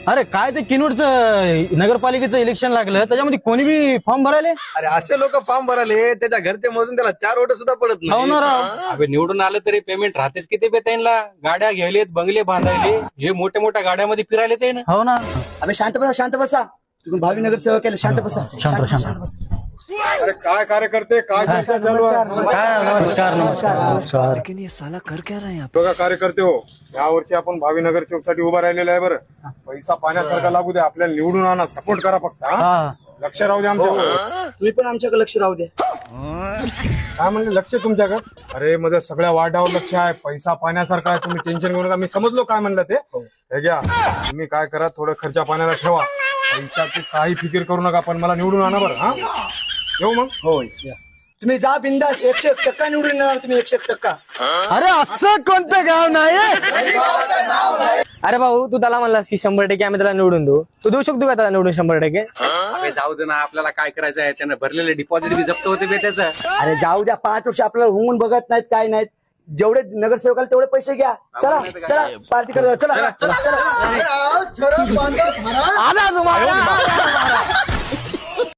अरे काय ते किनूरचं नगरपालिकेचं इलेक्शन लागलं त्याच्यामध्ये कोणी बी फॉर्म भरायले. अरे असे लोक फॉर्म भराले त्याच्या घरचे मोजून त्याला 4 वोट सुद्धा पडत हो ना राव. अबे निवडून आलं तरी पेमेंट राहतेच किती बे त्यांना. गाड्या घ्यायलेत, बंगले बांधायले, जे मोठ्या मोठ्या गाड्यामध्ये फिरायले ते ना. हो ना. अबे शांत बसा तुम्ही भावी नगर सेवा केलं. शांत बसा. अरे काय कार्यकर्ते, काय चर्चा चालू आहे? नमस्कार. बघा कार्यकर्ते हो, यावर्षी आपण भावी नगरसेवक साठी उभा राहिलेला आहे. बरं, पैसा पाण्यासारखा लागू दे, आपल्याला निवडून आणा, सपोर्ट करा फक्त. हा? लक्ष राहू दे आमच्यावर. तुम्ही पण आमच्याकडे लक्ष राहू द्या. काय म्हणले लक्ष तुमच्याकडे? अरे माझ्या सगळ्या वार्डावर लक्ष आहे, पैसा पाण्यासारखा आहे, तुम्ही टेन्शन घेऊ नका. मी समजलो काय म्हणलं ते. हे घ्या, तुम्ही काय करा, थोडं खर्चा पाण्याला ठेवा, पैशाची काही फिकीर करू नका, पण मला निवडून आणा बरं. हा, येऊ मग. होय तुम्ही जा बिंदास. 100% निवडून येणार तुम्ही. 100%. अरे असं कोणतं गाव नाही. अरे भाऊ तू त्याला म्हणलास की 100% आम्ही त्याला निवडून देऊ. तू देऊ शकतो का त्याला निवडून 100%? अबे जाऊ दे ना, आपल्याला काय करायचं आहे. त्यानं भरलेले डिपॉझिट बी जप्त होते बे त्याचं. अरे जाऊ द्या. 5 वर्ष आपल्याला होऊन बघत नाहीत, काय नाहीत. जेवढे नगरसेवकाला तेवढे पैसे घ्या. चला चला पार्टी करा. चला चला. आला तुम्हाला